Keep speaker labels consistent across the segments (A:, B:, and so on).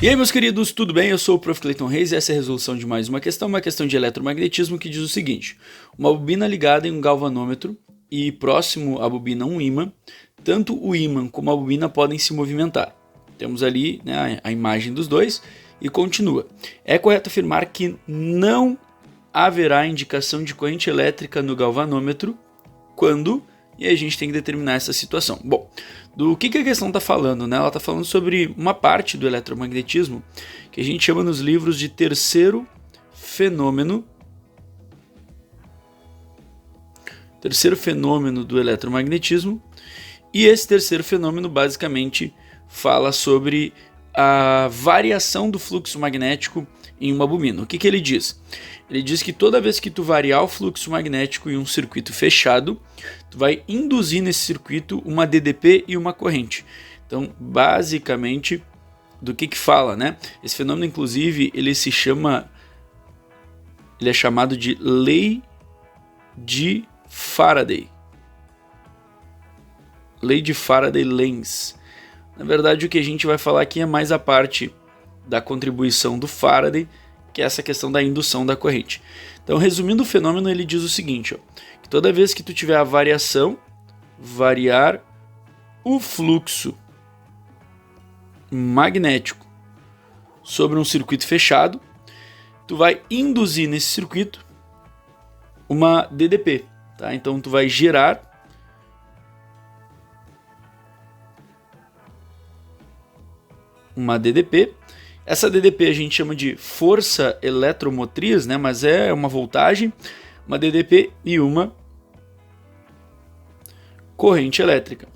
A: E aí, meus queridos, tudo bem? Eu sou o Prof. Clayton Reis e essa é a resolução de mais uma questão de eletromagnetismo que diz o seguinte: uma bobina ligada em um galvanômetro e próximo à bobina um ímã, tanto o ímã como a bobina podem se movimentar. Temos ali, né, a imagem dos dois e continua. É correto afirmar que não haverá indicação de corrente elétrica no galvanômetro quando... E aí a gente tem que determinar essa situação. Bom, do que a questão está falando, né? Ela está falando sobre uma parte do eletromagnetismo que a gente chama nos livros de terceiro fenômeno do eletromagnetismo. E esse terceiro fenômeno basicamente fala sobre a variação do fluxo magnético em uma bobina. O que ele diz? Ele diz que toda vez que tu variar o fluxo magnético em um circuito fechado, tu vai induzir nesse circuito uma DDP e uma corrente. Então, basicamente, do que fala, né? Esse fenômeno, inclusive, ele é chamado de Lei de Faraday. Lei de Faraday-Lenz. Na verdade, o que a gente vai falar aqui é mais a parte da contribuição do Faraday, que é essa questão da indução da corrente. Então, resumindo o fenômeno, ele diz o seguinte, que toda vez que tu tiver a variar o fluxo magnético sobre um circuito fechado, tu vai induzir nesse circuito uma DDP, tá? Então, tu vai gerar uma DDP. Essa DDP a gente chama de força eletromotriz, né? Mas é uma voltagem, uma DDP e uma corrente elétrica.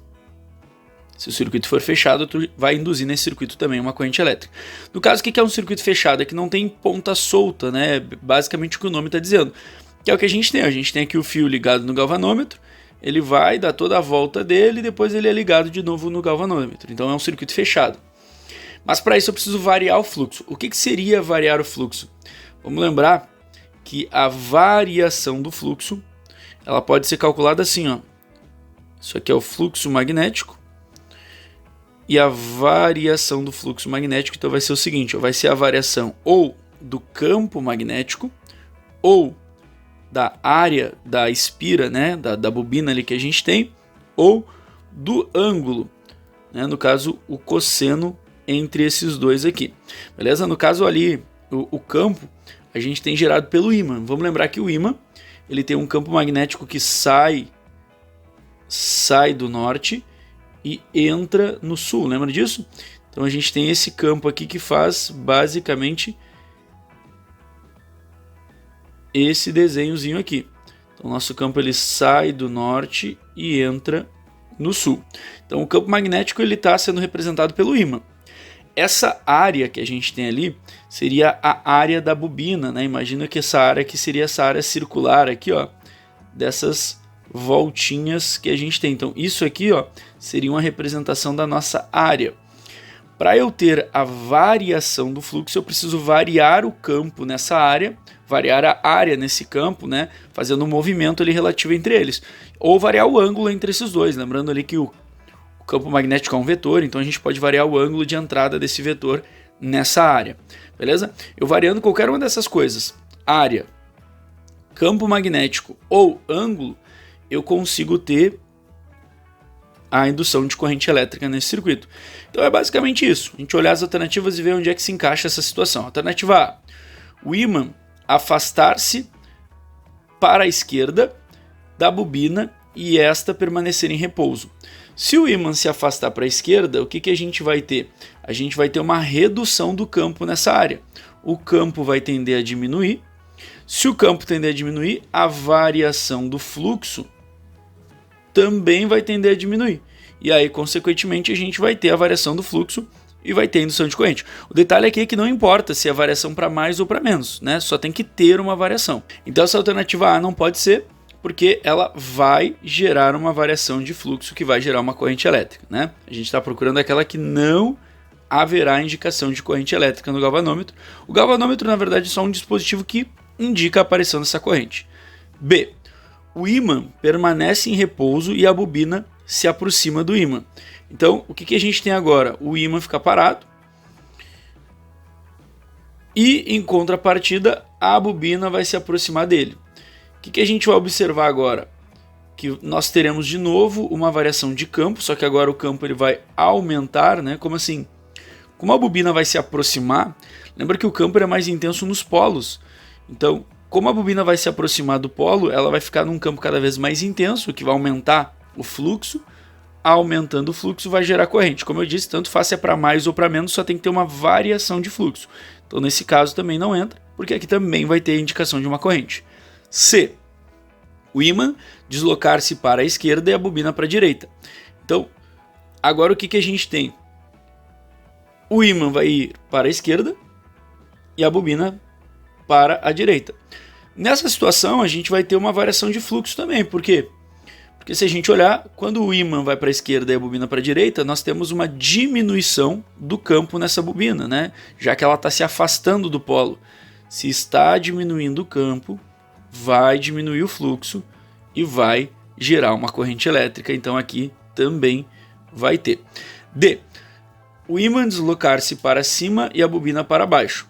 A: Se o circuito for fechado, tu vai induzir nesse circuito também uma corrente elétrica. No caso, o que é um circuito fechado? É que não tem ponta solta, né? Basicamente o que o nome está dizendo. Que é o que a gente tem. A gente tem aqui o fio ligado no galvanômetro, ele vai dar toda a volta dele e depois ele é ligado de novo no galvanômetro. Então é um circuito fechado. Mas para isso eu preciso variar o fluxo. O que seria variar o fluxo? Vamos lembrar que a variação do fluxo ela pode ser calculada assim, ó. Isso aqui é o fluxo magnético. E a variação do fluxo magnético então vai ser o seguinte, ó, vai ser a variação ou do campo magnético ou da área da espira, né, da bobina ali que a gente tem, ou do ângulo, né, no caso o cosseno entre esses dois aqui, beleza? No caso ali, o campo a gente tem gerado pelo ímã. Vamos lembrar que o ímã ele tem um campo magnético que sai do norte e entra no sul, lembra disso? Então a gente tem esse campo aqui que faz basicamente esse desenhozinho aqui. Então o nosso campo ele sai do norte e entra no sul. Então o campo magnético ele está sendo representado pelo ímã. Essa área que a gente tem ali seria a área da bobina, né? Imagina que essa área aqui seria essa área circular aqui, ó, dessas voltinhas que a gente tem. Então isso aqui, ó, seria uma representação da nossa área. Para eu ter a variação do fluxo, eu preciso variar o campo nessa área, variar a área nesse campo, né? Fazendo um movimento ali relativo entre eles. Ou variar o ângulo entre esses dois, lembrando ali que o campo magnético é um vetor, então a gente pode variar o ângulo de entrada desse vetor nessa área, beleza? Eu variando qualquer uma dessas coisas, área, campo magnético ou ângulo, eu consigo ter a indução de corrente elétrica nesse circuito. Então é basicamente isso, a gente olhar as alternativas e ver onde é que se encaixa essa situação. Alternativa A, o ímã afastar-se para a esquerda da bobina e esta permanecer em repouso. Se o ímã se afastar para a esquerda, o que a gente vai ter? A gente vai ter uma redução do campo nessa área. O campo vai tender a diminuir. Se o campo tender a diminuir, a variação do fluxo também vai tender a diminuir. E aí, consequentemente, a gente vai ter a variação do fluxo e vai ter a indução de corrente. O detalhe aqui é que não importa se é variação para mais ou para menos, né? Só tem que ter uma variação. Então essa alternativa A não pode ser, porque ela vai gerar uma variação de fluxo que vai gerar uma corrente elétrica, né? A gente está procurando aquela que não haverá indicação de corrente elétrica no galvanômetro. O galvanômetro, na verdade, é só um dispositivo que indica a aparição dessa corrente. B. O ímã permanece em repouso e a bobina se aproxima do ímã. Então, o que a gente tem agora? O ímã fica parado, E em contrapartida, a bobina vai se aproximar dele. O que a gente vai observar agora? Que nós teremos de novo uma variação de campo, só que agora o campo ele vai aumentar, né? Como assim? Como a bobina vai se aproximar, lembra que o campo é mais intenso nos polos. Então, como a bobina vai se aproximar do polo, ela vai ficar num campo cada vez mais intenso, o que vai aumentar o fluxo. Aumentando o fluxo vai gerar corrente. Como eu disse, tanto faz se é para mais ou para menos, só tem que ter uma variação de fluxo. Então, nesse caso também não entra, porque aqui também vai ter a indicação de uma corrente. C. O ímã deslocar-se para a esquerda e a bobina para a direita. Então, agora o que a gente tem? O ímã vai ir para a esquerda e a bobina para a direita. Nessa situação, a gente vai ter uma variação de fluxo também. Por quê? Porque se a gente olhar, quando o ímã vai para a esquerda e a bobina para a direita, nós temos uma diminuição do campo nessa bobina, né? Já que ela está se afastando do polo. Se está diminuindo o campo, vai diminuir o fluxo e vai gerar uma corrente elétrica. Então aqui também vai ter. D. O ímã deslocar-se para cima e a bobina para baixo.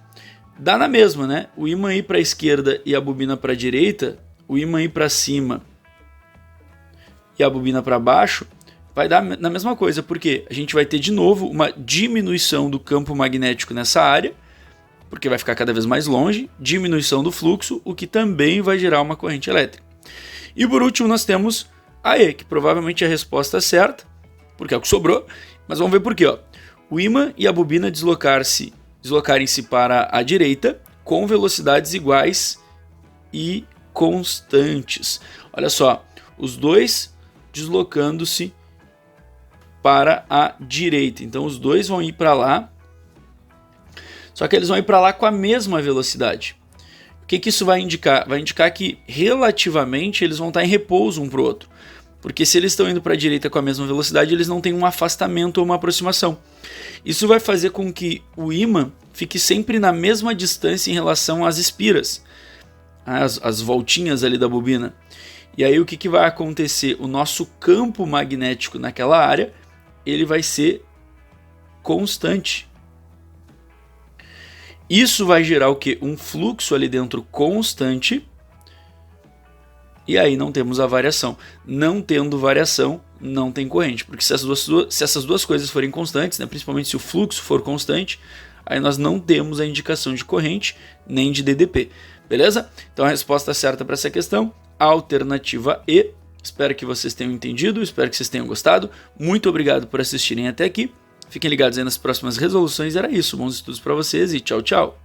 A: Dá na mesma, né? O ímã ir para a esquerda e a bobina para a direita, o ímã ir para cima e a bobina para baixo, vai dar na mesma coisa, porque a gente vai ter de novo uma diminuição do campo magnético nessa área, porque vai ficar cada vez mais longe, diminuição do fluxo, o que também vai gerar uma corrente elétrica. E por último nós temos a E, que provavelmente é a resposta certa, porque é o que sobrou, mas vamos ver por quê. Ó. O ímã e a bobina deslocarem-se para a direita com velocidades iguais e constantes. Olha só, os dois deslocando-se para a direita. Então os dois vão ir para lá, só que eles vão ir para lá com a mesma velocidade. O que isso vai indicar? Vai indicar que relativamente eles vão estar em repouso um para o outro. Porque se eles estão indo para a direita com a mesma velocidade, eles não têm um afastamento ou uma aproximação. Isso vai fazer com que o ímã fique sempre na mesma distância em relação às espiras, as voltinhas ali da bobina. E aí o que vai acontecer? O nosso campo magnético naquela área, ele vai ser constante. Isso vai gerar o quê? Um fluxo ali dentro constante. E aí não temos a variação. Não tendo variação, não tem corrente. Porque se essas duas coisas forem constantes, né, principalmente se o fluxo for constante, aí nós não temos a indicação de corrente nem de DDP. Beleza? Então a resposta certa para essa questão, alternativa E. Espero que vocês tenham entendido, espero que vocês tenham gostado. Muito obrigado por assistirem até aqui. Fiquem ligados aí nas próximas resoluções. Era isso. Bons estudos para vocês e tchau, tchau.